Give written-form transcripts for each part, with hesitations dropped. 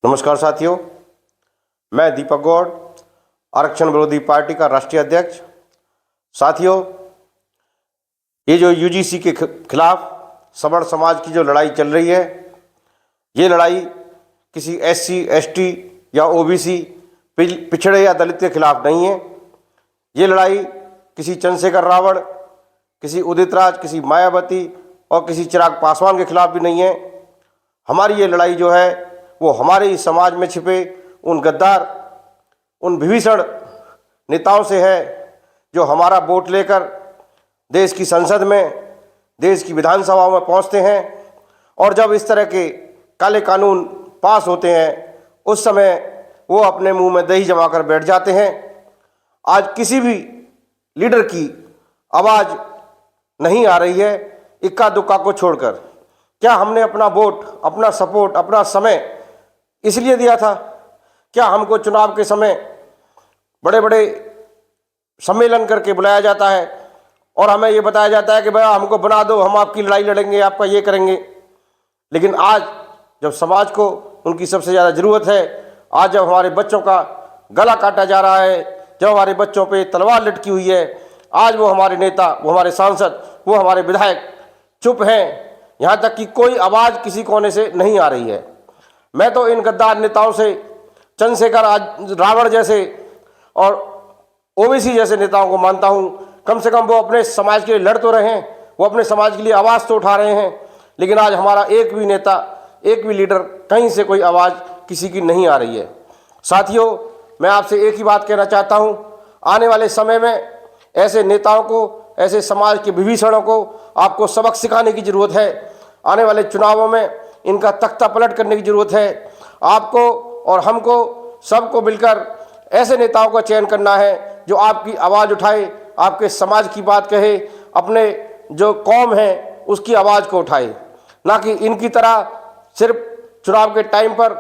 नमस्कार साथियों, मैं दीपक गौड़, आरक्षण विरोधी पार्टी का राष्ट्रीय अध्यक्ष। साथियों, ये जो यूजीसी के खिलाफ सवर्ण समाज की जो लड़ाई चल रही है, ये लड़ाई किसी एससी, एसटी या ओबीसी, पिछड़े या दलित के खिलाफ नहीं है। ये लड़ाई किसी चंद्रशेखर रावण, किसी उदित राज, किसी मायावती और किसी चिराग पासवान के खिलाफ भी नहीं है। हमारी ये लड़ाई जो है वो हमारे ही समाज में छिपे उन गद्दार, उन विभीषण नेताओं से है जो हमारा वोट लेकर देश की संसद में, देश की विधानसभाओं में पहुंचते हैं और जब इस तरह के काले कानून पास होते हैं उस समय वो अपने मुंह में दही जमा कर बैठ जाते हैं। आज किसी भी लीडर की आवाज़ नहीं आ रही है, इक्का दुक्का को छोड़कर। क्या हमने अपना वोट, अपना सपोर्ट, अपना समय इसलिए दिया था? क्या हमको चुनाव के समय बड़े बड़े सम्मेलन करके बुलाया जाता है और हमें ये बताया जाता है कि भाई हमको बना दो, हम आपकी लड़ाई लड़ेंगे, आपका ये करेंगे। लेकिन आज जब समाज को उनकी सबसे ज़्यादा ज़रूरत है, आज जब हमारे बच्चों का गला काटा जा रहा है, जब हमारे बच्चों पे तलवार लटकी हुई है, आज वो हमारे नेता, वो हमारे सांसद, वो हमारे विधायक चुप हैं। यहाँ तक कि कोई आवाज़ किसी कोने से नहीं आ रही है। मैं तो इन गद्दार नेताओं से, चंद्रशेखर रावण जैसे और ओबीसी जैसे नेताओं को मानता हूँ। कम से कम वो अपने समाज के लिए लड़ तो रहे हैं, वो अपने समाज के लिए आवाज़ तो उठा रहे हैं। लेकिन आज हमारा एक भी नेता, एक भी लीडर, कहीं से कोई आवाज़ किसी की नहीं आ रही है। साथियों, मैं आपसे एक ही बात कहना चाहता हूँ, आने वाले समय में ऐसे नेताओं को, ऐसे समाज के विभीषणों को आपको सबक सिखाने की ज़रूरत है। आने वाले चुनावों में इनका तख्ता पलट करने की ज़रूरत है। आपको और हमको सबको मिलकर ऐसे नेताओं का चयन करना है जो आपकी आवाज़ उठाए, आपके समाज की बात कहे, अपने जो कौम है उसकी आवाज़ को उठाए। ना कि इनकी तरह सिर्फ चुनाव के टाइम पर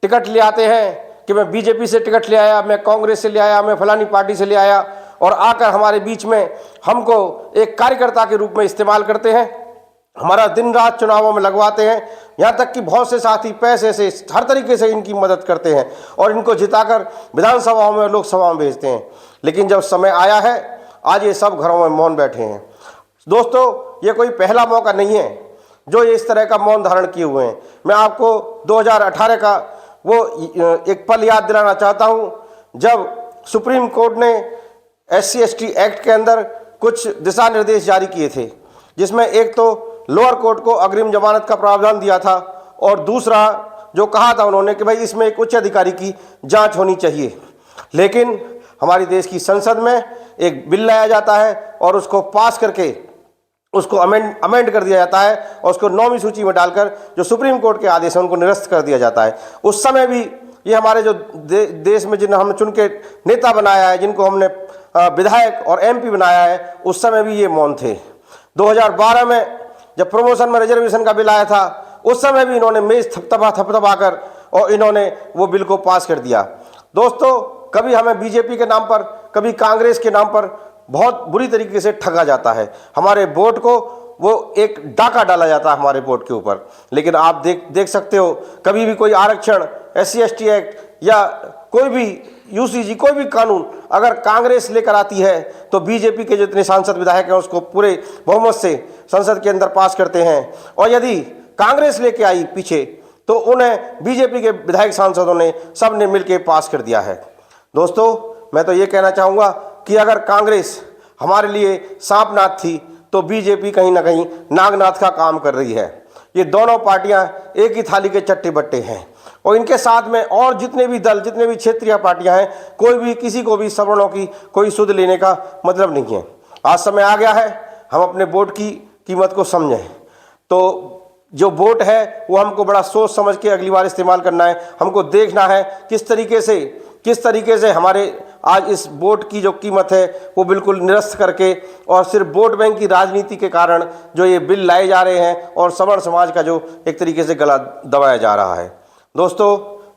टिकट ले आते हैं कि मैं बीजेपी से टिकट ले आया, मैं कांग्रेस से ले आया, मैं फलानी पार्टी से ले आया, और आकर हमारे बीच में हमको एक कार्यकर्ता के रूप में इस्तेमाल करते हैं। हमारा दिन रात चुनावों में लगवाते हैं। यहाँ तक कि बहुत से साथी पैसे से, हर तरीके से इनकी मदद करते हैं और इनको जिताकर विधानसभाओं में, लोकसभा में भेजते हैं। लेकिन जब समय आया है, आज ये सब घरों में मौन बैठे हैं। दोस्तों, ये कोई पहला मौका नहीं है जो ये इस तरह का मौन धारण किए हुए हैं। मैं आपको 2018 का वो एक पल याद दिलाना चाहता हूँ जब सुप्रीम कोर्ट ने SC ST एक्ट के अंदर कुछ दिशा निर्देश जारी किए थे, जिसमें एक तो लोअर कोर्ट को अग्रिम जमानत का प्रावधान दिया था और दूसरा जो कहा था उन्होंने कि भाई इसमें एक उच्च अधिकारी की जांच होनी चाहिए। लेकिन हमारी देश की संसद में एक बिल लाया जाता है और उसको पास करके उसको अमेंड कर दिया जाता है और उसको 9वीं सूची में डालकर जो सुप्रीम कोर्ट के आदेश हैं उनको निरस्त कर दिया जाता है। उस समय भी ये हमारे जो देश में जिन्हें हमने चुन के नेता बनाया है, जिनको हमने विधायक और MP बनाया है, उस समय भी ये मौन थे। 2012 में जब प्रमोशन में रिजर्वेशन का बिल आया था, उस समय भी इन्होंने मेज थपथपा कर और इन्होंने वो बिल को पास कर दिया। दोस्तों, कभी हमें बीजेपी के नाम पर, कभी कांग्रेस के नाम पर बहुत बुरी तरीके से ठगा जाता है। हमारे वोट को वो एक डाका डाला जाता है हमारे वोट के ऊपर। लेकिन आप देख सकते हो, कभी भी कोई आरक्षण, SC ST एक्ट या कोई भी UCG, कोई भी कानून अगर कांग्रेस लेकर आती है तो बीजेपी के जितने सांसद विधायक हैं उसको पूरे बहुमत से संसद के अंदर पास करते हैं। और यदि कांग्रेस लेके आई पीछे तो उन्हें बीजेपी के विधायक सांसदों ने सब ने मिलकर पास कर दिया है। दोस्तों, मैं तो ये कहना चाहूँगा कि अगर कांग्रेस हमारे लिए सांपनाथ थी तो बीजेपी कहीं ना कहीं नागनाथ का काम कर रही है। ये दोनों पार्टियां एक ही थाली के चट्टे बट्टे हैं और इनके साथ में और जितने भी दल, जितने भी क्षेत्रीय पार्टियां हैं, कोई भी किसी को भी सवर्णों की कोई सुध लेने का मतलब नहीं है। आज समय आ गया है हम अपने वोट की कीमत को समझें। तो जो वोट है वो हमको बड़ा सोच समझ के अगली बार इस्तेमाल करना है। हमको देखना है किस तरीके से हमारे आज इस वोट की जो कीमत है वो बिल्कुल निरस्त करके, और सिर्फ वोट बैंक की राजनीति के कारण जो ये बिल लाए जा रहे हैं और सवर्ण समाज का जो एक तरीके से गला दबाया जा रहा है। दोस्तों,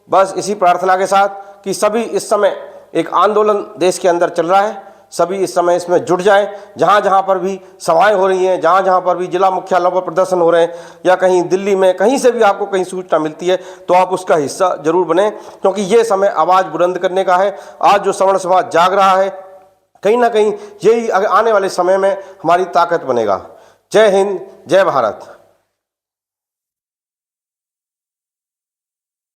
बस इसी प्रार्थना के साथ कि सभी, इस समय एक आंदोलन देश के अंदर चल रहा है, सभी इस समय इसमें जुट जाएं। जहाँ जहाँ पर भी सभाएं हो रही हैं, जहाँ जहाँ पर भी जिला मुख्यालयों पर प्रदर्शन हो रहे हैं या कहीं दिल्ली में कहीं से भी आपको कहीं सूचना मिलती है तो आप उसका हिस्सा जरूर बने, क्योंकि ये समय आवाज़ बुलंद करने का है। आज जो सवर्ण समाज जाग रहा है, कहीं ना कहीं यही आने वाले समय में हमारी ताकत बनेगा। जय हिंद, जय भारत।